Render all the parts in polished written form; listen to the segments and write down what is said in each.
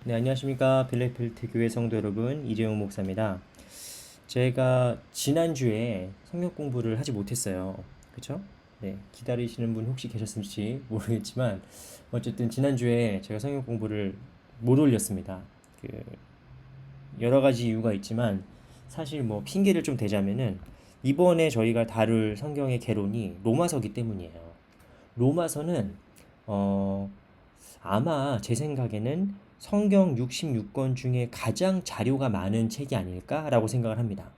네, 안녕하십니까. 빌레필트 교회 성도 여러분, 이재용 목사입니다. 제가 지난주에 성경 공부를 하지 못했어요. 그쵸? 네, 기다리시는 분 혹시 계셨을지 모르겠지만, 어쨌든 지난주에 제가 성경 공부를 못 올렸습니다. 그, 여러 가지 이유가 있지만, 사실 뭐 핑계를 좀 대자면은, 이번에 저희가 다룰 성경의 개론이 로마서기 때문이에요. 로마서는, 어, 아마 제 생각에는 성경 66권 중에 가장 자료가 많은 책이 아닐까라고 생각을 합니다.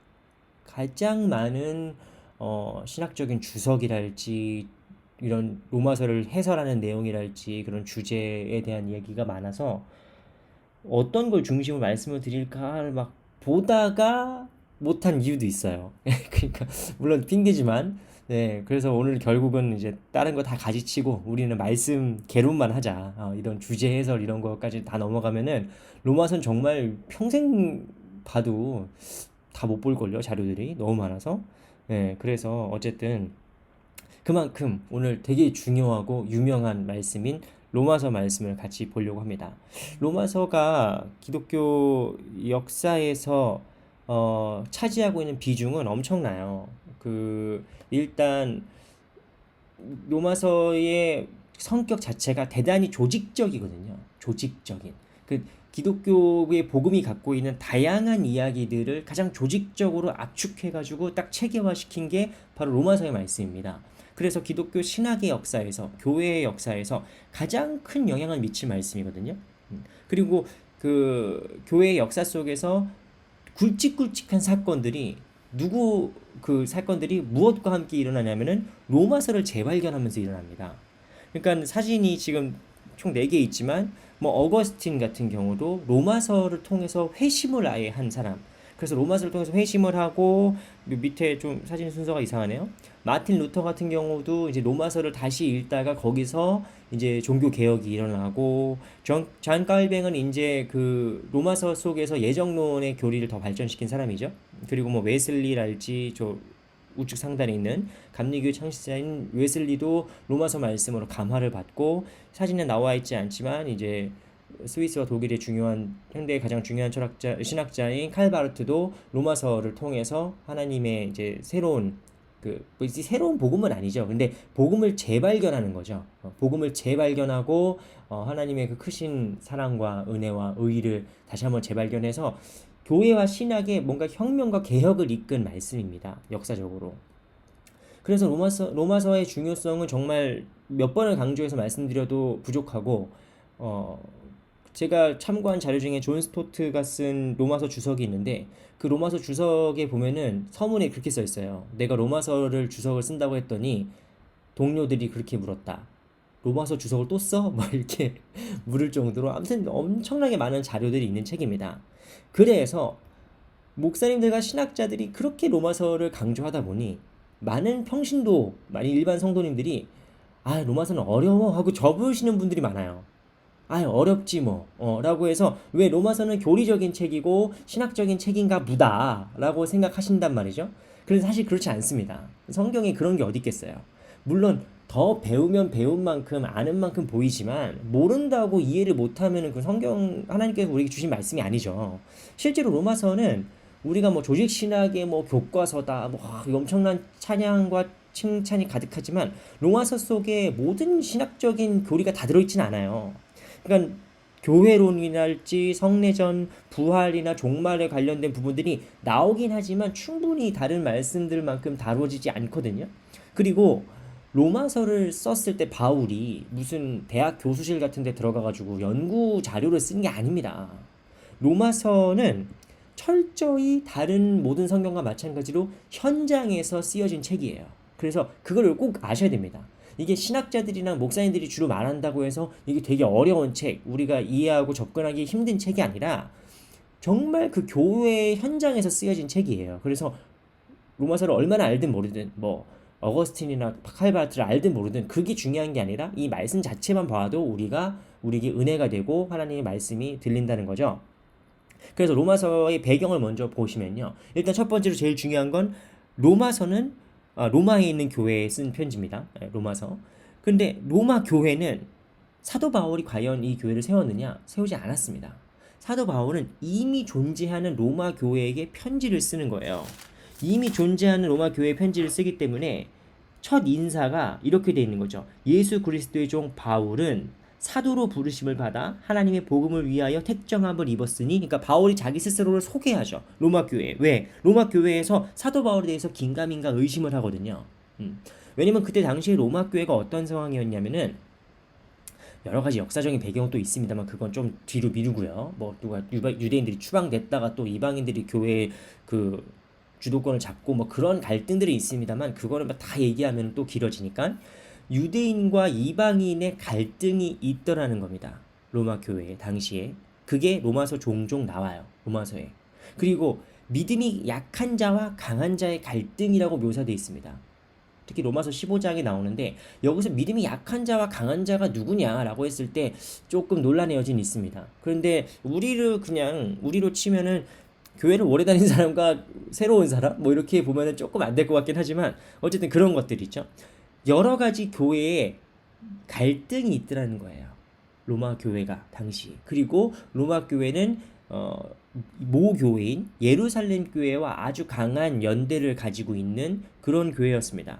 가장 많은 신학적인 주석이랄지 이런 로마서를 해설하는 내용이랄지 그런 주제에 대한 얘기가 많아서 어떤 걸 중심으로 말씀을 드릴까 막 보다가 못한 이유도 있어요. 그러니까 물론 핑계지만 네, 그래서 오늘 결국은 이제 다른 거 다 가지치고 우리는 말씀 개론만 하자. 이런 주제 해설 이런 거까지 다 넘어가면은 로마서는 정말 평생 봐도 다 못 볼걸요, 자료들이 너무 많아서. 네, 그래서 어쨌든 그만큼 오늘 되게 중요하고 유명한 말씀인 로마서 말씀을 같이 보려고 합니다. 로마서가 기독교 역사에서 차지하고 있는 비중은 엄청나요. 일단 로마서의 성격 자체가 대단히 조직적이거든요. 조직적인. 기독교의 복음이 갖고 있는 다양한 이야기들을 가장 조직적으로 압축해가지고 딱 체계화시킨 게 바로 로마서의 말씀입니다. 그래서 기독교 신학의 역사에서, 교회의 역사에서 가장 큰 영향을 미칠 말씀이거든요. 그리고 교회의 역사 속에서 굵직굵직한 사건들이 그 사건들이 무엇과 함께 일어나냐면은 로마서를 재발견하면서 일어납니다. 그러니까 사진이 지금 총 4개 있지만 뭐 어거스틴 같은 경우도 로마서를 통해서 회심을 아예 한 사람. 그래서 로마서를 통해서 회심을 하고 밑에 좀 사진 순서가 이상하네요. 마틴 루터 같은 경우도 이제 로마서를 다시 읽다가 거기서 이제 종교 개혁이 일어나고 존 깔뱅은 이제 그 로마서 속에서 예정론의 교리를 더 발전시킨 사람이죠. 그리고 뭐 웨슬리랄지 저 우측 상단에 있는 감리교 창시자인 웨슬리도 로마서 말씀으로 감화를 받고 사진에 나와 있지 않지만 이제 스위스와 독일의 중요한 현대의 가장 중요한 철학자 신학자인 칼바르트도 로마서를 통해서 하나님의 이제 새로운 새로운 복음은 아니죠. 근데 복음을 재발견하는 거죠. 복음을 재발견하고 하나님의 그 크신 사랑과 은혜와 의를 다시 한번 재발견해서 교회와 신학의 뭔가 혁명과 개혁을 이끈 말씀입니다. 역사적으로. 그래서 로마서의 중요성은 정말 몇 번을 강조해서 말씀드려도 부족하고, 어, 제가 참고한 자료 중에 존 스토트가 쓴 로마서 주석이 있는데, 그 로마서 주석에 보면은 서문에 그렇게 써 있어요. 내가 로마서를 주석을 쓴다고 했더니 동료들이 그렇게 물었다. 로마서 주석을 또 써? 뭐 이렇게 물을 정도로 아무튼 엄청나게 많은 자료들이 있는 책입니다. 그래서 목사님들과 신학자들이 그렇게 로마서를 강조하다 보니 많은 평신도, 많은 일반 성도님들이 로마서는 어려워 하고 접으시는 분들이 많아요. 어렵지 뭐. 라고 해서 왜 로마서는 교리적인 책이고 신학적인 책인가 보다 라고 생각하신단 말이죠. 그런데 사실 그렇지 않습니다. 성경에 그런 게 어디 있겠어요. 물론 더 배우면 배운 만큼 아는 만큼 보이지만 모른다고 이해를 못하면 그 성경 하나님께서 우리에게 주신 말씀이 아니죠. 실제로 로마서는 우리가 뭐 조직 신학의 뭐 교과서다 뭐 엄청난 찬양과 칭찬이 가득하지만 로마서 속에 모든 신학적인 교리가 다 들어있진 않아요. 그러니까 교회론이랄지 성례전, 부활이나 종말에 관련된 부분들이 나오긴 하지만 충분히 다른 말씀들만큼 다루어지지 않거든요. 그리고 로마서를 썼을 때 바울이 무슨 대학 교수실 같은 데 들어가가지고 연구 자료를 쓴 게 아닙니다. 로마서는 철저히 다른 모든 성경과 마찬가지로 현장에서 쓰여진 책이에요. 그래서 그걸 꼭 아셔야 됩니다. 이게 신학자들이나 목사님들이 주로 말한다고 해서 이게 되게 어려운 책, 우리가 이해하고 접근하기 힘든 책이 아니라 정말 그 교회 현장에서 쓰여진 책이에요. 그래서 로마서를 얼마나 알든 모르든 뭐 어거스틴이나 칼바르트를 알든 모르든 그게 중요한 게 아니라 이 말씀 자체만 봐도 우리에게 은혜가 되고 하나님의 말씀이 들린다는 거죠. 그래서 로마서의 배경을 먼저 보시면요. 일단 첫 번째로 제일 중요한 건 로마서는 로마에 있는 교회에 쓴 편지입니다. 로마서. 근데 로마 교회는 사도 바울이 과연 이 교회를 세웠느냐? 세우지 않았습니다. 사도 바울은 이미 존재하는 로마 교회에게 편지를 쓰는 거예요. 이미 존재하는 로마 교회에 편지를 쓰기 때문에 첫 인사가 이렇게 돼 있는 거죠. 예수 그리스도의 종 바울은 사도로 부르심을 받아 하나님의 복음을 위하여 택정함을 입었으니, 그러니까 바울이 자기 스스로를 소개하죠. 로마 교회. 왜? 로마 교회에서 사도 바울에 대해서 긴가민가 의심을 하거든요. 왜냐면 그때 당시에 로마 교회가 어떤 상황이었냐면은, 여러 가지 역사적인 배경도 있습니다만 그건 좀 뒤로 미루고요. 뭐 누가 유대인들이 추방됐다가 또 이방인들이 교회의 그 주도권을 잡고 뭐 그런 갈등들이 있습니다만 그거는 다 얘기하면 또 길어지니까, 유대인과 이방인의 갈등이 있더라는 겁니다. 로마 교회 당시에. 그게 로마서 종종 나와요. 로마서에. 그리고 믿음이 약한 자와 강한 자의 갈등이라고 묘사되어 있습니다. 특히 로마서 15장에 나오는데, 여기서 믿음이 약한 자와 강한 자가 누구냐라고 했을 때 조금 논란의 여지는 있습니다. 그런데 우리로 치면은 교회를 오래 다닌 사람과 새로운 사람 뭐 이렇게 보면은 조금 안 될 것 같긴 하지만, 어쨌든 그런 것들이 있죠. 여러 가지 교회에 갈등이 있더라는 거예요. 로마 교회가 당시. 그리고 로마 교회는 모 교회인 예루살렘 교회와 아주 강한 연대를 가지고 있는 그런 교회였습니다.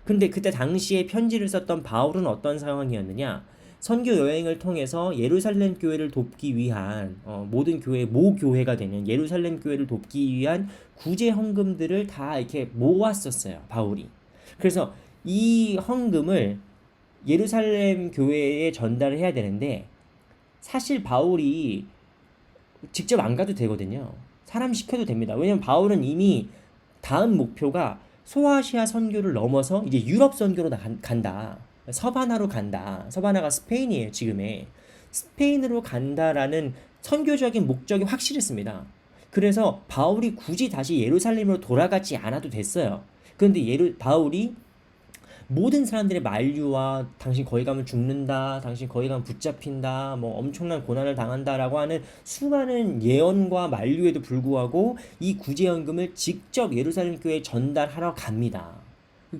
근데 그때 당시에 편지를 썼던 바울은 어떤 상황이었느냐? 선교 여행을 통해서 예루살렘 교회를 돕기 위한 모든 교회 모 교회가 되는 예루살렘 교회를 돕기 위한 구제 헌금들을 다 이렇게 모았었어요, 바울이. 그래서 이 헌금을 예루살렘 교회에 전달을 해야 되는데, 사실 바울이 직접 안 가도 되거든요. 사람 시켜도 됩니다. 왜냐면 바울은 이미 다음 목표가 소아시아 선교를 넘어서 이제 유럽 선교로 간다. 서바나로 간다. 서바나가 스페인이에요, 지금의. 스페인으로 간다라는 선교적인 목적이 확실했습니다. 그래서 바울이 굳이 다시 예루살렘으로 돌아가지 않아도 됐어요. 그런데 바울이 모든 사람들의 만류와 당신 거기 가면 죽는다, 당신 거기 가면 붙잡힌다, 뭐 엄청난 고난을 당한다라고 하는 수많은 예언과 만류에도 불구하고 이 구제연금을 직접 예루살렘 교회에 전달하러 갑니다.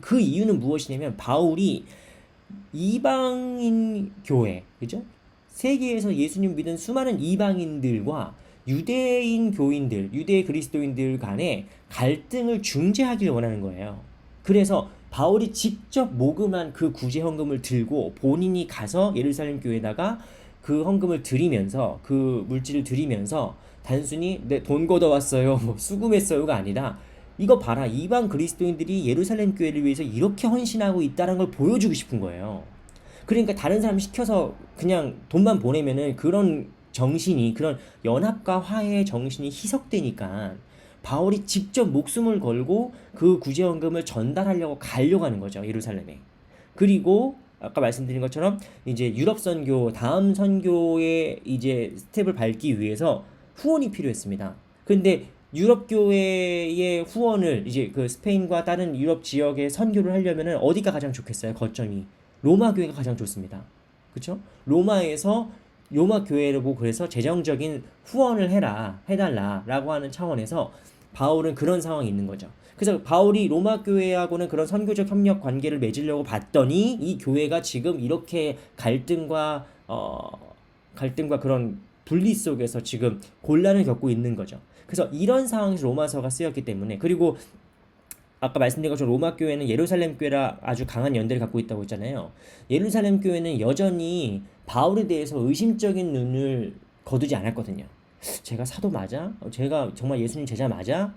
그 이유는 무엇이냐면, 바울이 이방인 교회, 그죠? 세계에서 예수님 믿은 수많은 이방인들과 유대인 교인들, 유대 그리스도인들 간의 갈등을 중재하길 원하는 거예요. 그래서 바울이 직접 모금한 그 구제 헌금을 들고 본인이 가서 예루살렘 교회에다가 그 헌금을 드리면서, 그 물질을 드리면서, 단순히 내 돈 걷어왔어요, 뭐 수금했어요가 아니라, 이거 봐라, 이방 그리스도인들이 예루살렘 교회를 위해서 이렇게 헌신하고 있다는 걸 보여주고 싶은 거예요. 그러니까 다른 사람 시켜서 그냥 돈만 보내면은 그런 정신이, 그런 연합과 화해의 정신이 희석되니까 바울이 직접 목숨을 걸고 그 구제헌금을 전달하려고 가려고 하는 거죠, 예루살렘에. 그리고 아까 말씀드린 것처럼 이제 유럽 선교, 다음 선교의 이제 스텝을 밟기 위해서 후원이 필요했습니다. 근데 유럽 교회의 후원을 이제 그 스페인과 다른 유럽 지역에 선교를 하려면은 어디가 가장 좋겠어요? 거점이 로마 교회가 가장 좋습니다. 그렇죠? 로마 교회를 보고 그래서 재정적인 후원을 해달라라고 하는 차원에서 바울은 그런 상황이 있는 거죠. 그래서 바울이 로마 교회하고는 그런 선교적 협력 관계를 맺으려고 봤더니 이 교회가 지금 이렇게 갈등과 그런 분리 속에서 지금 곤란을 겪고 있는 거죠. 그래서 이런 상황에서 로마서가 쓰였기 때문에, 그리고 아까 말씀드린 것처럼 로마 교회는 예루살렘 교회라 아주 강한 연대를 갖고 있다고 했잖아요. 예루살렘 교회는 여전히 바울에 대해서 의심적인 눈을 거두지 않았거든요. 제가 사도 맞아? 제가 정말 예수님 제자 맞아?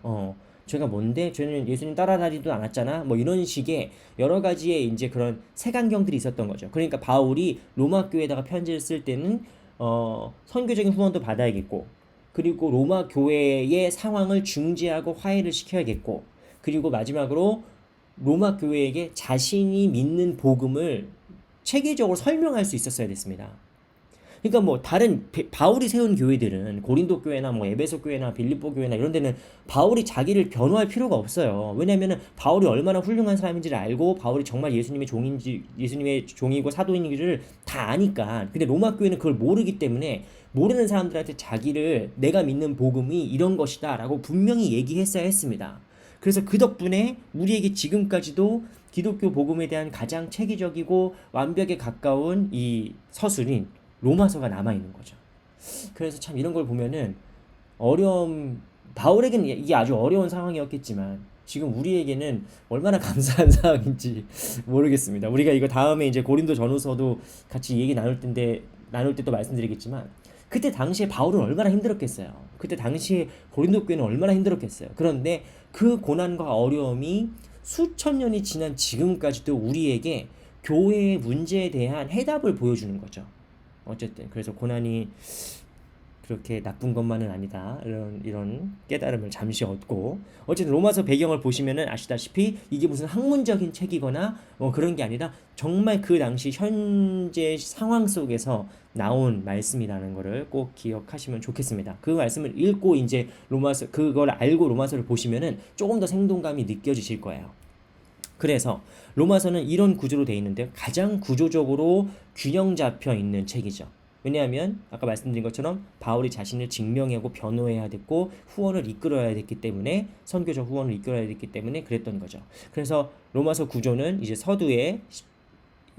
제가 뭔데? 쟤는 예수님 따라다니지도 않았잖아? 뭐 이런 식의 여러 가지의 이제 그런 색안경들이 있었던 거죠. 그러니까 바울이 로마 교회에다가 편지를 쓸 때는 선교적인 후원도 받아야겠고, 그리고 로마 교회의 상황을 중재하고 화해를 시켜야겠고, 그리고 마지막으로 로마 교회에게 자신이 믿는 복음을 체계적으로 설명할 수 있었어야 됐습니다. 그러니까 뭐 다른 바울이 세운 교회들은 고린도 교회나 뭐 에베소 교회나 빌립보 교회나 이런 데는 바울이 자기를 변호할 필요가 없어요. 왜냐면은 바울이 얼마나 훌륭한 사람인지를 알고 바울이 정말 예수님의 종이고 사도인지를 다 아니까. 근데 로마 교회는 그걸 모르기 때문에 모르는 사람들한테 자기를 내가 믿는 복음이 이런 것이다라고 분명히 얘기했어야 했습니다. 그래서 그 덕분에 우리에게 지금까지도 기독교 복음에 대한 가장 체계적이고 완벽에 가까운 이 서술인 로마서가 남아있는 거죠. 그래서 참 이런 걸 보면은 어려움, 바울에게는 이게 아주 어려운 상황이었겠지만 지금 우리에게는 얼마나 감사한 상황인지 모르겠습니다. 우리가 이거 다음에 이제 고린도 전후서도 같이 얘기 나눌 때 또 말씀드리겠지만 그때 당시에 바울은 얼마나 힘들었겠어요. 그때 당시에 고린도 교회는 얼마나 힘들었겠어요. 그런데 그 고난과 어려움이 수천 년이 지난 지금까지도 우리에게 교회의 문제에 대한 해답을 보여주는 거죠. 어쨌든 그래서 고난이 그렇게 나쁜 것만은 아니다. 이런 깨달음을 잠시 얻고 어쨌든 로마서 배경을 보시면은 아시다시피 이게 무슨 학문적인 책이거나 그런 게 아니라 정말 그 당시 현재 상황 속에서 나온 말씀이라는 거를 꼭 기억하시면 좋겠습니다. 그 말씀을 읽고 이제 로마서 그걸 알고 로마서를 보시면은 조금 더 생동감이 느껴지실 거예요. 그래서 로마서는 이런 구조로 되어 있는데 가장 구조적으로 균형 잡혀 있는 책이죠. 왜냐하면 아까 말씀드린 것처럼 바울이 자신을 증명하고 변호해야 됐고 후원을 이끌어야 됐기 때문에 선교적 후원을 이끌어야 됐기 때문에 그랬던 거죠. 그래서 로마서 구조는 이제 서두에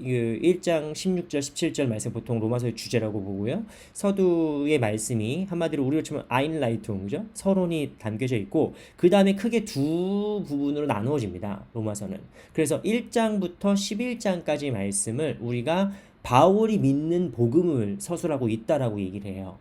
1장 16절 17절 말씀 보통 로마서의 주제라고 보고요. 서두의 말씀이 한마디로 우리로 치면 아인라이퉁, 그죠? 서론이 담겨져 있고 그 다음에 크게 두 부분으로 나누어집니다. 로마서는. 그래서 1장부터 11장까지 말씀을 우리가 바울이 믿는 복음을 서술하고 있다라고 얘기를 해요.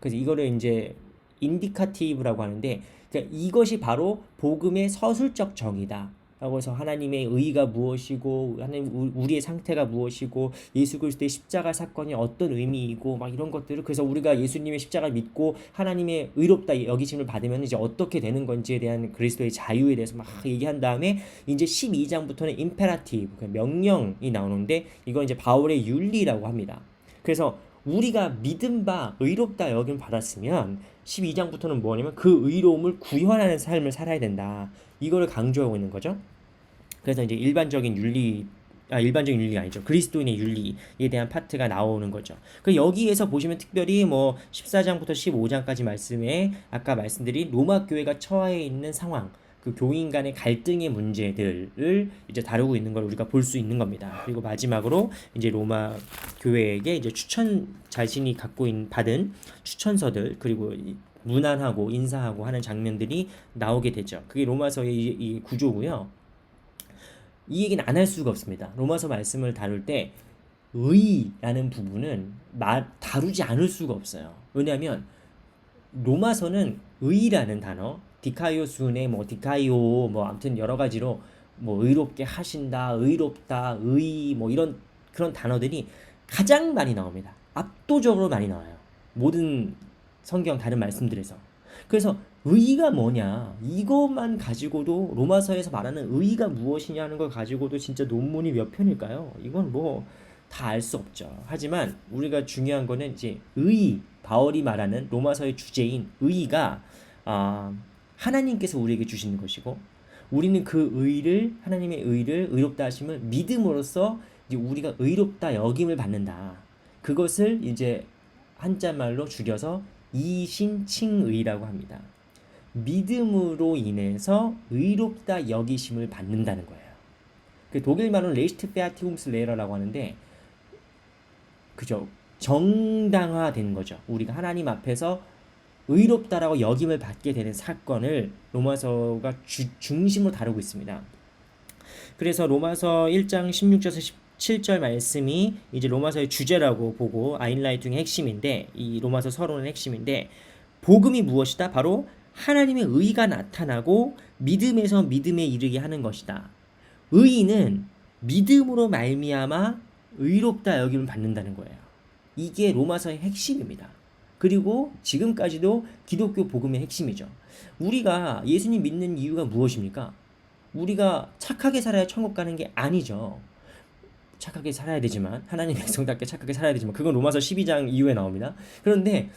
그래서 이거를 이제 인디카티브라고 하는데 그러니까 이것이 바로 복음의 서술적 정의다. 라고 해서 하나님의 의가 무엇이고 하나님 우리의 상태가 무엇이고 예수 그리스도의 십자가 사건이 어떤 의미이고 막 이런 것들을 그래서 우리가 예수님의 십자가를 믿고 하나님의 의롭다 여기심을 받으면 이제 어떻게 되는 건지에 대한 그리스도의 자유에 대해서 막 얘기한 다음에 이제 12장부터는 임페라티브 명령이 나오는데 이건 이제 바울의 윤리라고 합니다. 그래서 우리가 믿은 바 의롭다 여김을 받았으면 12장부터는 뭐냐면 그 의로움을 구현하는 삶을 살아야 된다. 이거를 강조하고 있는 거죠. 그래서 이제 일반적인 윤리가 아니죠. 그리스도인의 윤리에 대한 파트가 나오는 거죠. 그 여기에서 보시면 특별히 뭐 14장부터 15장까지 말씀에 아까 말씀드린 로마 교회가 처해 있는 상황, 그 교인 간의 갈등의 문제들을 이제 다루고 있는 걸 우리가 볼 수 있는 겁니다. 그리고 마지막으로 이제 로마 교회에게 이제 자신이 받은 추천서들 그리고 문안하고 인사하고 하는 장면들이 나오게 되죠. 그게 로마서의 이 구조고요. 이 얘기는 안 할 수가 없습니다. 로마서 말씀을 다룰 때 의라는 부분은 다루지 않을 수가 없어요. 왜냐하면 로마서는 의라는 단어, 디카이오순의 디카이오 아무튼 여러 가지로 의롭게 하신다, 의롭다, 이런 그런 단어들이 가장 많이 나옵니다. 압도적으로 많이 나와요. 모든 성경 다른 말씀들에서. 그래서 의가 뭐냐 이것만 가지고도 로마서에서 말하는 의가 무엇이냐는 걸 가지고도 진짜 논문이 몇 편일까요? 이건 다 알 수 없죠. 하지만 우리가 중요한 거는 이제 바울이 말하는 로마서의 주제인 의가 하나님께서 우리에게 주시는 것이고 우리는 그 하나님의 의를 의롭다 하심을 믿음으로써 이제 우리가 의롭다 여김을 받는다. 그것을 이제 한자말로 줄여서 이신칭의라고 합니다. 믿음으로 인해서 의롭다 여기심을 받는다는 거예요. 그 독일 말로는 레이시트페아티움슬레러라고 하는데 그죠? 정당화된 거죠. 우리가 하나님 앞에서 의롭다라고 여김을 받게 되는 사건을 로마서가 중심으로 다루고 있습니다. 그래서 로마서 1장 16절에서 17절 말씀이 이제 로마서의 주제라고 보고 아인라이팅의 핵심인데 이 로마서 서론의 핵심인데 복음이 무엇이다? 바로 하나님의 의가 나타나고 믿음에서 믿음에 이르게 하는 것이다. 의인은 믿음으로 말미암아 의롭다 여김을 받는다는 거예요. 이게 로마서의 핵심입니다. 그리고 지금까지도 기독교 복음의 핵심이죠. 우리가 예수님 믿는 이유가 무엇입니까? 우리가 착하게 살아야 천국 가는 게 아니죠. 착하게 살아야 되지만 하나님 백성답게 착하게 살아야 되지만 그건 로마서 12장 이후에 나옵니다. 그런데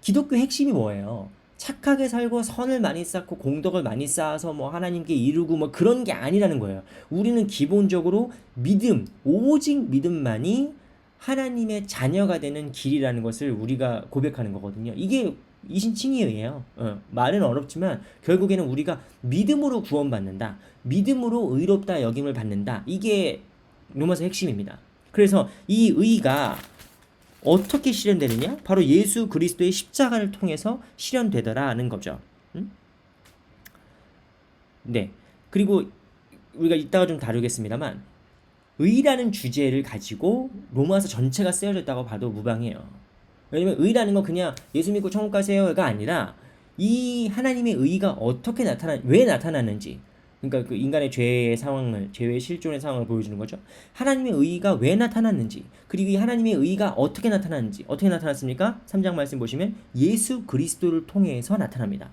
기독교 핵심이 뭐예요? 착하게 살고 선을 많이 쌓고 공덕을 많이 쌓아서 하나님께 이루고 그런 게 아니라는 거예요. 우리는 기본적으로 오직 믿음만이 하나님의 자녀가 되는 길이라는 것을 우리가 고백하는 거거든요. 이게 이신칭의예요. 말은 어렵지만 결국에는 우리가 믿음으로 구원받는다. 믿음으로 의롭다 여김을 받는다. 이게 로마서 핵심입니다. 그래서 이 의가 어떻게 실현되느냐? 바로 예수 그리스도의 십자가를 통해서 실현되더라는 거죠. 네. 그리고 우리가 이따가 좀 다루겠습니다만 의라는 주제를 가지고 로마서 전체가 쓰여졌다고 봐도 무방해요. 왜냐면 의라는 건 그냥 예수 믿고 천국 가세요가 아니라 이 하나님의 의가 어떻게 왜 나타나는지, 그러니까 그 인간의 죄의 상황을, 죄의 실존의 상황을 보여주는 거죠. 하나님의 의가 왜 나타났는지, 그리고 이 하나님의 의가 어떻게 나타났는지, 어떻게 나타났습니까? 3장 말씀 보시면 예수 그리스도를 통해서 나타납니다.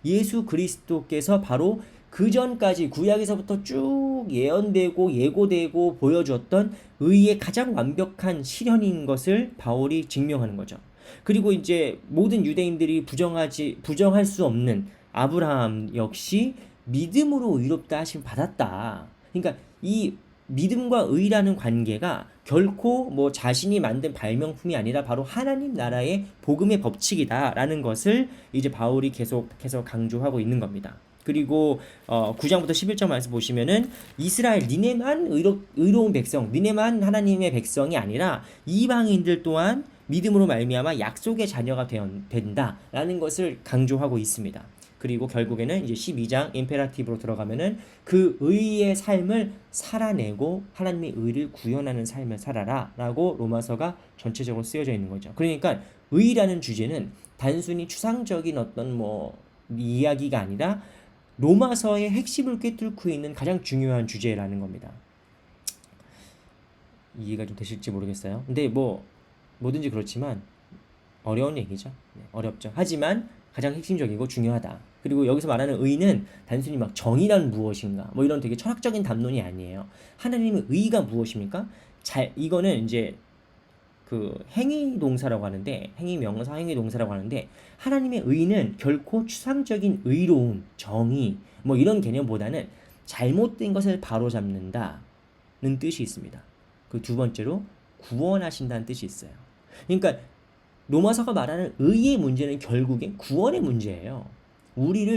예수 그리스도께서 바로 그 전까지 구약에서부터 쭉 예언되고 예고되고 보여주었던 의의 가장 완벽한 실현인 것을 바울이 증명하는 거죠. 그리고 이제 모든 유대인들이 부정할 수 없는 아브라함 역시 믿음으로 의롭다 하심 받았다. 그러니까 이 믿음과 의라는 관계가 결코 뭐 자신이 만든 발명품이 아니라 바로 하나님 나라의 복음의 법칙이다라는 것을 이제 바울이 계속해서 강조하고 있는 겁니다. 그리고 9장부터 11장 말씀 보시면은 이스라엘 니네만 의로운 백성, 니네만 하나님의 백성이 아니라 이방인들 또한 믿음으로 말미암아 약속의 자녀가 된다라는 것을 강조하고 있습니다. 그리고 결국에는 이제 12장 임페라티브로 들어가면은 그 의의 삶을 살아내고 하나님의 의를 구현하는 삶을 살아라라고 로마서가 전체적으로 쓰여져 있는 거죠. 그러니까 의라는 주제는 단순히 추상적인 어떤 뭐 이야기가 아니라 로마서의 핵심을 꿰뚫고 있는 가장 중요한 주제라는 겁니다. 이해가 좀 되실지 모르겠어요. 근데 뭐 뭐든지 그렇지만 어려운 얘기죠. 네, 어렵죠. 하지만 가장 핵심적이고 중요하다. 그리고 여기서 말하는 의는 단순히 막 정의란 무엇인가 뭐 이런 되게 철학적인 담론이 아니에요. 하나님의 의가 무엇입니까? 이거는 이제 그 행위 동사라고 하는데, 행위 명사, 행위 동사라고 하는데, 하나님의 의는 결코 추상적인 의로움, 정의 뭐 이런 개념보다는 잘못된 것을 바로잡는다는 뜻이 있습니다. 그 두 번째로 구원하신다는 뜻이 있어요. 그러니까 로마서가 말하는 의의 문제는 결국엔 구원의 문제예요.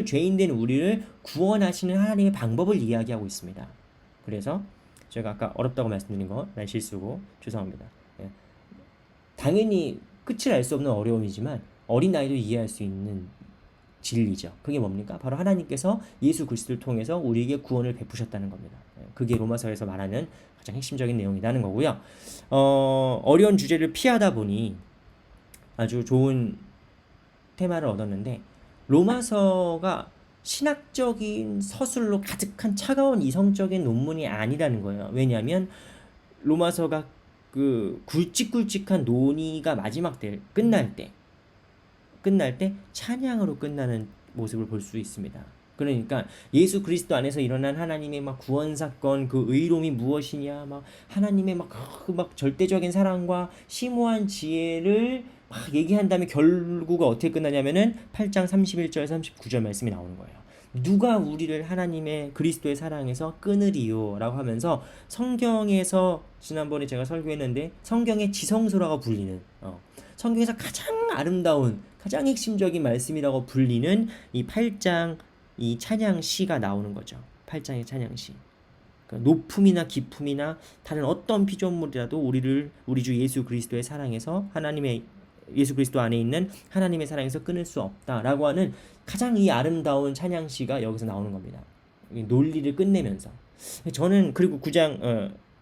죄인된 우리를 구원하시는 하나님의 방법을 이야기하고 있습니다. 그래서 제가 아까 어렵다고 말씀드린 거 난 실수고 죄송합니다. 당연히 끝을 알 수 없는 어려움이지만 어린아이도 이해할 수 있는 진리죠. 그게 뭡니까? 바로 하나님께서 예수 그리스도를 통해서 우리에게 구원을 베푸셨다는 겁니다. 그게 로마서에서 말하는 가장 핵심적인 내용이라는 거고요. 어려운 주제를 피하다 보니 아주 좋은 테마를 얻었는데, 로마서가 신학적인 서술로 가득한 차가운 이성적인 논문이 아니라는 거예요. 왜냐하면 로마서가 그 굵직굵직한 논의가 끝날 때 찬양으로 끝나는 모습을 볼 수 있습니다. 그러니까 예수 그리스도 안에서 일어난 하나님의 막 구원 사건, 그 의로움이 무엇이냐, 막 하나님의 막 절대적인 사랑과 심오한 지혜를 막 얘기한 다음에 결국은 어떻게 끝나냐면은 8장 31절 39절 말씀이 나오는 거예요. 누가 우리를 하나님의 그리스도의 사랑에서 끊으리요 라고 하면서 성경에서, 지난번에 제가 설교했는데 성경의 지성소라고 불리는 성경에서 가장 아름다운 가장 핵심적인 말씀이라고 불리는 이 8장 이 찬양시가 나오는 거죠. 8장의 찬양시. 그러니까 높음이나 기품이나 다른 어떤 피조물이라도 우리 주 예수 그리스도의 사랑에서 예수 그리스도 안에 있는 하나님의 사랑에서 끊을 수 없다라고 하는 가장 이 아름다운 찬양시가 여기서 나오는 겁니다. 논리를 끝내면서. 저는 그리고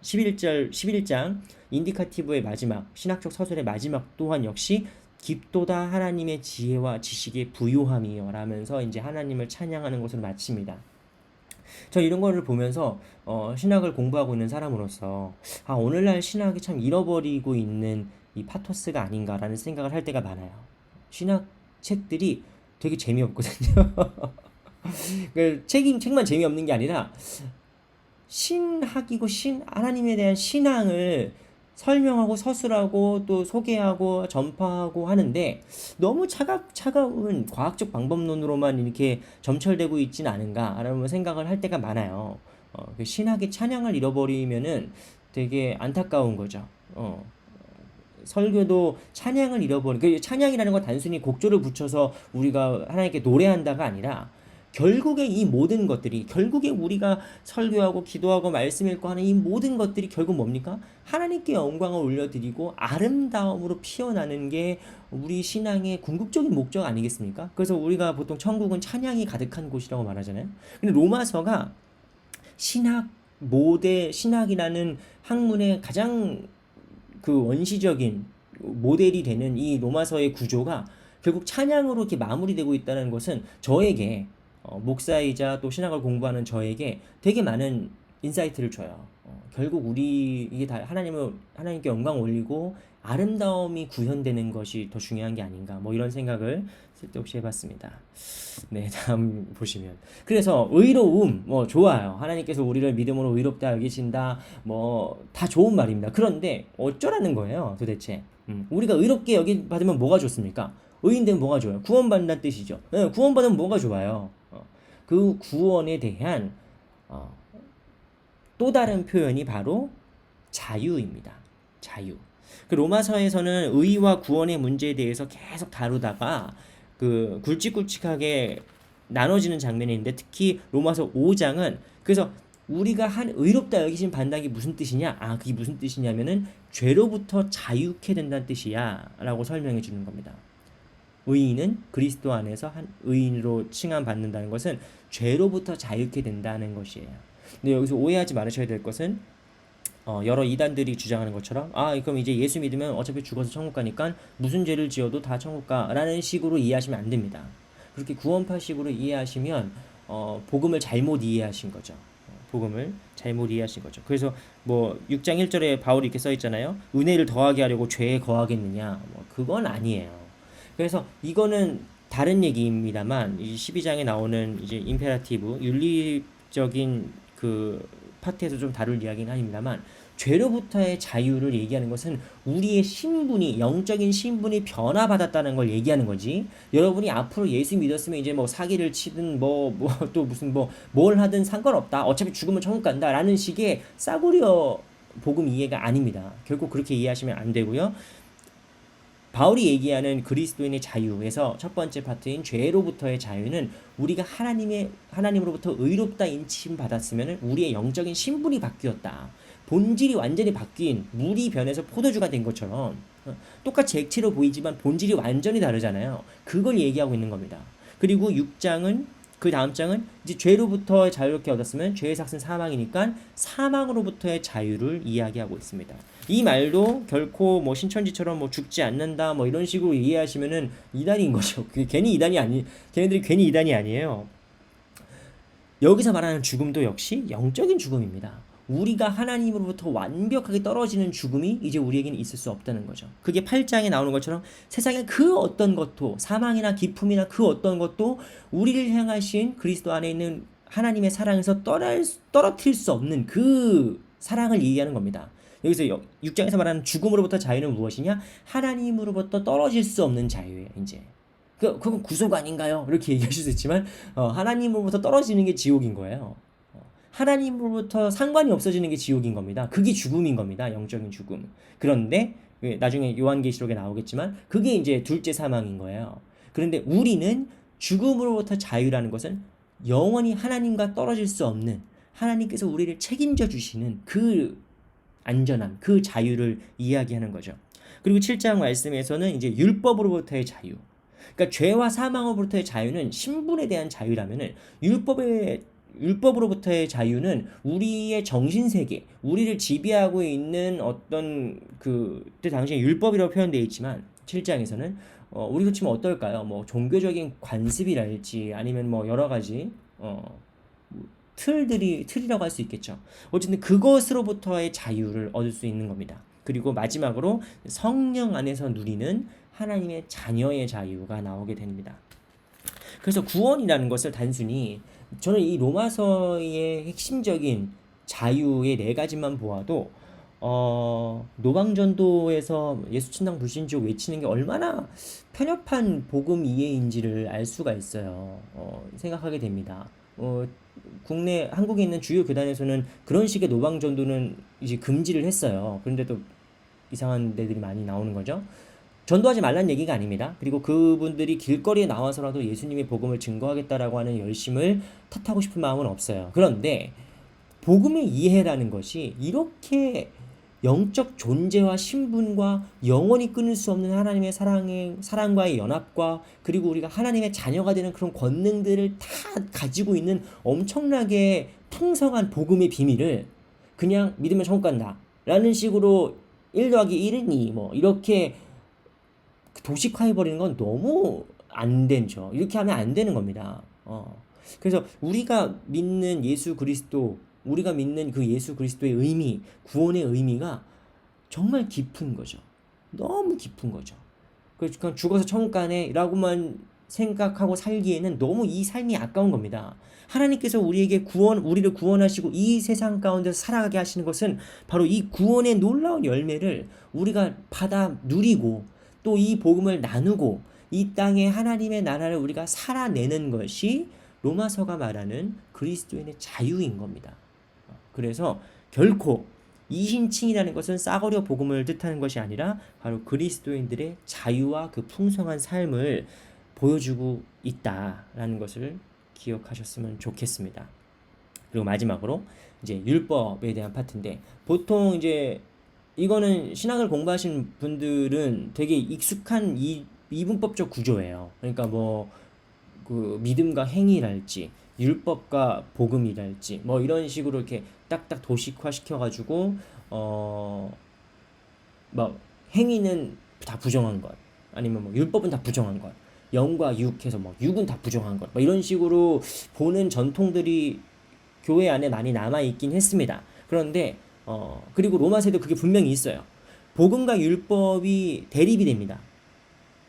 11장 인디카티브의 마지막, 신학적 서술의 마지막 또한 역시 깊도다 하나님의 지혜와 지식의 부요함이요 라면서 이제 하나님을 찬양하는 것으로 마칩니다. 저 이런 거를 보면서 신학을 공부하고 있는 사람으로서 오늘날 신학이 참 잃어버리고 있는 이 파토스가 아닌가라는 생각을 할 때가 많아요. 신학 책들이 되게 재미없거든요. 책만 재미없는 게 아니라 신학이고 하나님에 대한 신앙을 설명하고 서술하고 또 소개하고 전파하고 하는데 너무 차가운 과학적 방법론으로만 이렇게 점철되고 있지는 않은가라는 생각을 할 때가 많아요. 신학의 찬양을 잃어버리면은 되게 안타까운 거죠. 설교도 찬양을 찬양이라는 건 단순히 곡조를 붙여서 우리가 하나님께 노래한다가 아니라 결국에 이 모든 것들이, 결국에 우리가 설교하고 기도하고 말씀 읽고 하는 이 모든 것들이 결국 뭡니까? 하나님께 영광을 올려드리고 아름다움으로 피어나는 게 우리 신앙의 궁극적인 목적 아니겠습니까? 그래서 우리가 보통 천국은 찬양이 가득한 곳이라고 말하잖아요. 근데 로마서가 신학이라는 학문의 가장 그 원시적인 모델이 되는 이 로마서의 구조가 결국 찬양으로 이렇게 마무리되고 있다는 것은 저에게, 목사이자 또 신학을 공부하는 저에게 되게 많은 인사이트를 줘요. 결국 이게 다 하나님께 영광 올리고 아름다움이 구현되는 것이 더 중요한 게 아닌가, 뭐 이런 생각을 쓸데없이 해봤습니다. 네, 다음 보시면. 그래서 의로움, 뭐 좋아요. 하나님께서 우리를 믿음으로 의롭다 여기신다, 뭐 다 좋은 말입니다. 그런데 어쩌라는 거예요, 도대체? 우리가 의롭게 여기 받으면 뭐가 좋습니까? 의인되면 뭐가 좋아요? 구원받는다는 뜻이죠. 네, 구원받으면 뭐가 좋아요? 그 구원에 대한 또 다른 표현이 바로 자유입니다. 자유. 그 로마서에서는 의와 구원의 문제에 대해서 계속 다루다가 그 굵직굵직하게 나눠지는 장면이 있는데, 특히 로마서 5장은 그래서 우리가 의롭다 여기신 받는다는 게 무슨 뜻이냐? 그게 무슨 뜻이냐면은 죄로부터 자유케 된다는 뜻이야 라고 설명해 주는 겁니다. 의인은 그리스도 안에서 한 의인으로 칭함받는다는 것은 죄로부터 자유케 된다는 것이에요. 근데 여기서 오해하지 말으셔야 될 것은, 여러 이단들이 주장하는 것처럼 그럼 이제 예수 믿으면 어차피 죽어서 천국 가니까 무슨 죄를 지어도 다 천국 가라는 식으로 이해하시면 안 됩니다. 그렇게 구원파식으로 이해하시면 복음을 잘못 이해하신 거죠. 복음을 잘못 이해하신 거죠. 그래서 뭐 6장 1절에 바울이 이렇게 써 있잖아요. 은혜를 더하게 하려고 죄에 거하겠느냐? 뭐 그건 아니에요. 그래서 이거는 다른 얘기입니다만, 이 12장에 나오는 이제 임페라티브 윤리적인 그 파트에서 좀 다룰 이야기는 아닙니다만, 죄로부터의 자유를 얘기하는 것은 우리의 영적인 신분이 변화받았다는 걸 얘기하는 거지. 여러분이 앞으로 예수 믿었으면 이제 뭐 사기를 치든 또 무슨 뭘 하든 상관없다, 어차피 죽으면 천국 간다 라는 식의 싸구려 복음 이해가 아닙니다. 결국 그렇게 이해하시면 안 되고요. 바울이 얘기하는 그리스도인의 자유에서 첫 번째 파트인 죄로부터의 자유는 우리가 하나님으로부터 의롭다 인침 받았으면 우리의 영적인 신분이 바뀌었다. 본질이 완전히 바뀐 물이 변해서 포도주가 된 것처럼, 똑같이 액체로 보이지만 본질이 완전히 다르잖아요. 그걸 얘기하고 있는 겁니다. 그리고 6장은, 그 다음 장은 이제 죄로부터 자유롭게 얻었으면 죄의 삭은 사망이니까 사망으로부터의 자유를 이야기하고 있습니다. 이 말도 결코 뭐 신천지처럼 뭐 죽지 않는다 뭐 이런 식으로 이해하시면은 이단인 거죠. 걔네들이 괜히 이단이 아니에요. 여기서 말하는 죽음도 역시 영적인 죽음입니다. 우리가 하나님으로부터 완벽하게 떨어지는 죽음이 이제 우리에게는 있을 수 없다는 거죠. 그게 8장에 나오는 것처럼 세상의 그 어떤 것도, 사망이나 기품이나 그 어떤 것도 우리를 향하신 그리스도 안에 있는 하나님의 사랑에서 떨어뜨릴 수 없는 그 사랑을 얘기하는 겁니다. 여기서 6장에서 말하는 죽음으로부터 자유는 무엇이냐? 하나님으로부터 떨어질 수 없는 자유예요. 이제 그건 구속 아닌가요? 이렇게 얘기하실 수 있지만, 하나님으로부터 떨어지는 게 지옥인 거예요. 하나님으로부터 상관이 없어지는 게 지옥인 겁니다. 그게 죽음인 겁니다. 영적인 죽음. 그런데 나중에 요한계시록에 나오겠지만 그게 이제 둘째 사망인 거예요. 그런데 우리는 죽음으로부터 자유라는 것은 영원히 하나님과 떨어질 수 없는, 하나님께서 우리를 책임져 주시는 그 안전함, 그 자유를 이야기하는 거죠. 그리고 7장 말씀에서는 이제 율법으로부터의 자유. 그러니까 죄와 사망으로부터의 자유는 신분에 대한 자유라면은, 율법으로부터의 자유는 우리의 정신세계, 우리를 지배하고 있는 어떤 그때 당시에 율법이라고 표현되어 있지만 7장에서는 우리로 치면 어떨까요? 뭐 종교적인 관습이랄지 아니면 뭐 여러 가지 틀이라고 할 수 있겠죠. 어쨌든 그것으로부터의 자유를 얻을 수 있는 겁니다. 그리고 마지막으로 성령 안에서 누리는 하나님의 자녀의 자유가 나오게 됩니다. 그래서 구원이라는 것을 단순히, 저는 이 로마서의 핵심적인 자유의 4가지만 보아도 노방전도에서 예수친당 불신지옥 외치는 게 얼마나 편협한 복음 이해인지를 알 수가 있어요. 생각하게 됩니다. 한국에 있는 주요 교단에서는 그런 식의 노방전도는 이제 금지를 했어요. 그런데도 이상한 데들이 많이 나오는 거죠. 전도하지 말라는 얘기가 아닙니다. 그리고 그분들이 길거리에 나와서라도 예수님의 복음을 증거하겠다라고 하는 열심을 탓하고 싶은 마음은 없어요. 그런데 복음의 이해라는 것이 이렇게 영적 존재와 신분과 영원히 끊을 수 없는 하나님의 사랑과의 연합과 그리고 우리가 하나님의 자녀가 되는 그런 권능들을 다 가지고 있는 엄청나게 풍성한 복음의 비밀을 그냥 믿으면 천국 간다 라는 식으로 1 더하기 1은 2 뭐 이렇게 도식화해버리는 건 너무 안 되죠. 이렇게 하면 안 되는 겁니다. 그래서 우리가 믿는 예수 그리스도, 우리가 믿는 그 예수 그리스도의 의미, 구원의 의미가 정말 깊은 거죠. 너무 깊은 거죠. 그냥 죽어서 천국 가네 라고만 생각하고 살기에는 너무 이 삶이 아까운 겁니다. 하나님께서 우리에게 우리를 구원하시고 이 세상 가운데서 살아가게 하시는 것은 바로 이 구원의 놀라운 열매를 우리가 받아 누리고 또 이 복음을 나누고 이 땅에 하나님의 나라를 우리가 살아내는 것이 로마서가 말하는 그리스도인의 자유인 겁니다. 그래서 결코 이신칭이라는 것은 싸구려 복음을 뜻하는 것이 아니라 바로 그리스도인들의 자유와 그 풍성한 삶을 보여주고 있다라는 것을 기억하셨으면 좋겠습니다. 그리고 마지막으로 이제 율법에 대한 파트인데, 보통 이제 이거는 신학을 공부하신 분들은 되게 익숙한 이분법적 구조예요. 그러니까 뭐 그 믿음과 행위랄지 율법과 복음이랄지 뭐 이런 식으로 이렇게 딱딱 도식화 시켜가지고 막 행위는 다 부정한 것, 아니면 뭐 율법은 다 부정한 것, 영과 육해서 뭐 육은 다 부정한 것, 뭐 이런 식으로 보는 전통들이 교회 안에 많이 남아 있긴 했습니다. 그런데 그리고 로마서에도 그게 분명히 있어요. 복음과 율법이 대립이 됩니다.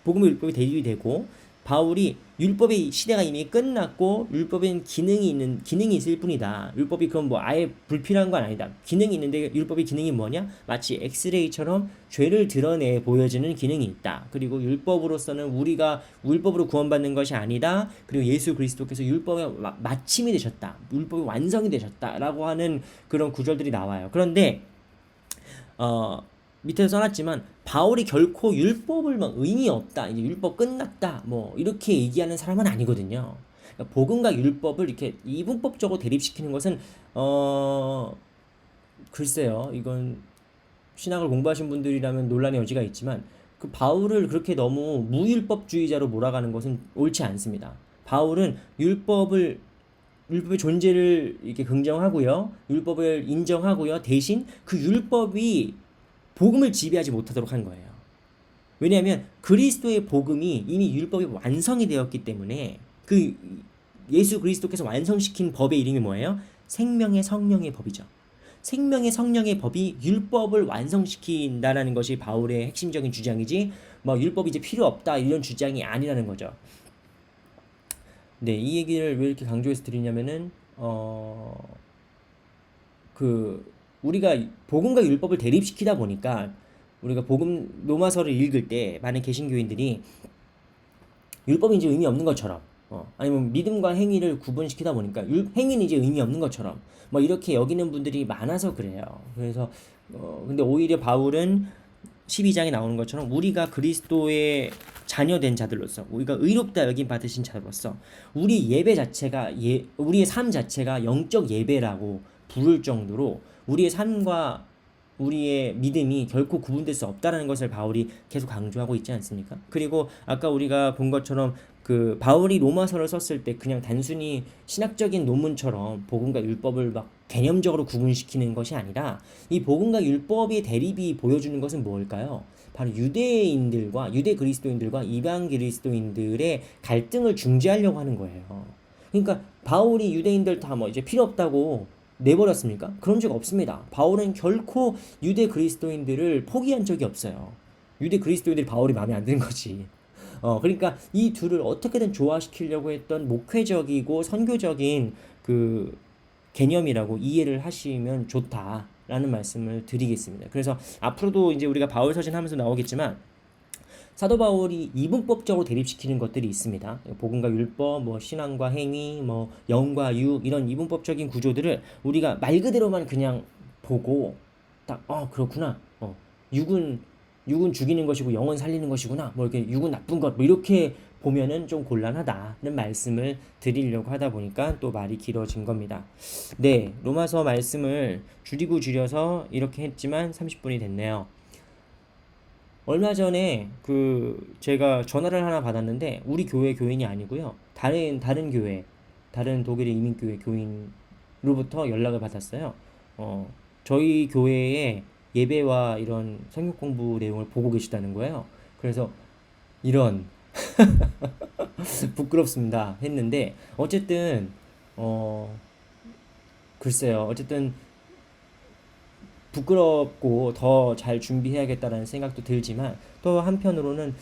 복음과 율법이 대립이 되고, 바울이 율법의 시대가 이미 끝났고 율법엔 기능이 있을 뿐이다. 율법이 그럼 뭐 아예 불필요한 건 아니다. 기능이 있는데 율법의 기능이 뭐냐? 마치 엑스레이처럼 죄를 드러내 보여주는 기능이 있다. 그리고 율법으로서는 우리가 율법으로 구원받는 것이 아니다. 그리고 예수 그리스도께서 율법의 마침이 되셨다. 율법의 완성이 되셨다라고 하는 그런 구절들이 나와요. 그런데 밑에서 써놨지만 바울이 결코 율법을 막 의미 없다, 이제 율법 끝났다 뭐 이렇게 얘기하는 사람은 아니거든요. 그러니까 복음과 율법을 이렇게 이분법적으로 대립시키는 것은 글쎄요, 이건 신학을 공부하신 분들이라면 논란의 여지가 있지만 그 바울을 그렇게 너무 무율법주의자로 몰아가는 것은 옳지 않습니다. 바울은 율법의 존재를 이렇게 긍정하고요, 율법을 인정하고요, 대신 그 율법이 복음을 지배하지 못하도록 한 거예요. 왜냐하면 그리스도의 복음이 이미 율법이 완성이 되었기 때문에, 그 예수 그리스도께서 완성시킨 법의 이름이 뭐예요? 생명의 성령의 법이죠. 생명의 성령의 법이 율법을 완성시킨다라는 것이 바울의 핵심적인 주장이지, 뭐 율법이 이제 필요 없다 이런 주장이 아니라는 거죠. 네, 이 얘기를 왜 이렇게 강조해서 드리냐면은 우리가 복음과 율법을 대립시키다 보니까 우리가 복음 로마서를 읽을 때 많은 개신교인들이 율법이 이제 의미 없는 것처럼, 아니면 믿음과 행위를 구분시키다 보니까 행위는 이제 의미 없는 것처럼 뭐 이렇게 여기는 분들이 많아서 그래요. 그래서 근데 오히려 바울은 12장에 나오는 것처럼 우리가 그리스도의 자녀된 자들로서, 우리가 의롭다 여김 받으신 자로서 우리 예배 자체가 우리의 삶 자체가 영적 예배라고 부를 정도로 우리의 삶과 우리의 믿음이 결코 구분될 수 없다는 것을 바울이 계속 강조하고 있지 않습니까? 그리고 아까 우리가 본 것처럼 그 바울이 로마서를 썼을 때 그냥 단순히 신학적인 논문처럼 복음과 율법을 막 개념적으로 구분시키는 것이 아니라 이 복음과 율법의 대립이 보여주는 것은 뭘까요? 바로 유대 그리스도인들과 이방 그리스도인들의 갈등을 중재하려고 하는 거예요. 그러니까 바울이 유대인들 다 뭐 이제 필요 없다고 내버렸습니까? 그런 적 없습니다. 바울은 결코 유대 그리스도인들을 포기한 적이 없어요. 유대 그리스도인들이 바울이 마음에 안 드는 거지. 그러니까 이 둘을 어떻게든 조화시키려고 했던 목회적이고 선교적인 그 개념이라고 이해를 하시면 좋다라는 말씀을 드리겠습니다. 그래서 앞으로도 이제 우리가 바울 서신 하면서 나오겠지만 사도 바울이 이분법적으로 대립시키는 것들이 있습니다. 복음과 율법, 뭐 신앙과 행위, 뭐 영과 육, 이런 이분법적인 구조들을 우리가 말 그대로만 그냥 보고 딱 그렇구나. 육은 육은 죽이는 것이고 영은 살리는 것이구나. 뭐 이렇게 육은 나쁜 것 뭐 이렇게 보면은 좀 곤란하다는 말씀을 드리려고 하다 보니까 또 말이 길어진 겁니다. 네, 로마서 말씀을 줄이고 줄여서 이렇게 했지만 30분이 됐네요. 얼마 전에 제가 전화를 하나 받았는데 우리 교회 교인이 아니고요. 다른 교회, 다른 독일의 이민교회 교인으로부터 연락을 받았어요. 저희 교회의 예배와 이런 성경 공부 내용을 보고 계시다는 거예요. 그래서 이런 부끄럽습니다 했는데 어쨌든 어 글쎄요. 어쨌든 부끄럽고 더 잘 준비해야겠다라는 생각도 들지만 또 한편으로는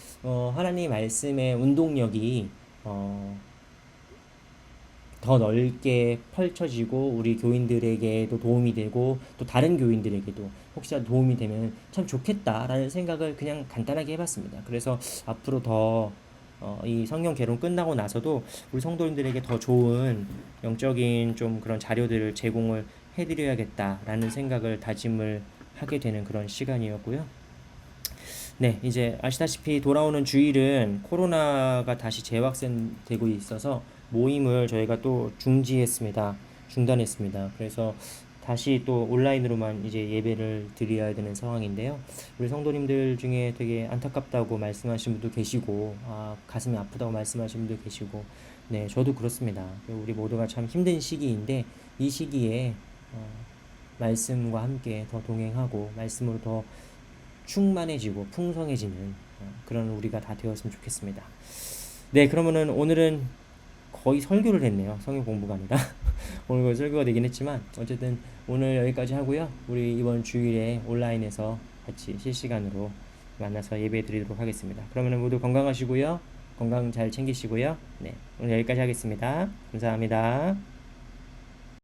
하나님 말씀의 운동력이 어, 더 넓게 펼쳐지고 우리 교인들에게도 도움이 되고 또 다른 교인들에게도 혹시라도 도움이 되면 참 좋겠다라는 생각을 그냥 간단하게 해봤습니다. 그래서 앞으로 더 이 성경 개론 끝나고 나서도 우리 성도님들에게 더 좋은 영적인 좀 그런 자료들을 제공을 해드려야겠다라는 생각을 다짐을 하게 되는 그런 시간이었고요. 네, 이제 아시다시피 돌아오는 주일은 코로나가 다시 재확산되고 있어서 모임을 저희가 또 중단했습니다. 그래서 다시 또 온라인으로만 이제 예배를 드려야 되는 상황인데요. 우리 성도님들 중에 되게 안타깝다고 말씀하신 분도 계시고, 가슴이 아프다고 말씀하신 분도 계시고, 네, 저도 그렇습니다. 우리 모두가 참 힘든 시기인데, 이 시기에 말씀과 함께 더 동행하고, 말씀으로 더 충만해지고 풍성해지는 그런 우리가 다 되었으면 좋겠습니다. 네, 그러면은 오늘은 거의 설교를 했네요. 성경 공부가 아니라. 오늘 거의 설교가 되긴 했지만 어쨌든 오늘 여기까지 하고요. 우리 이번 주일에 온라인에서 같이 실시간으로 만나서 예배 드리도록 하겠습니다. 그러면 모두 건강하시고요. 건강 잘 챙기시고요. 네, 오늘 여기까지 하겠습니다. 감사합니다.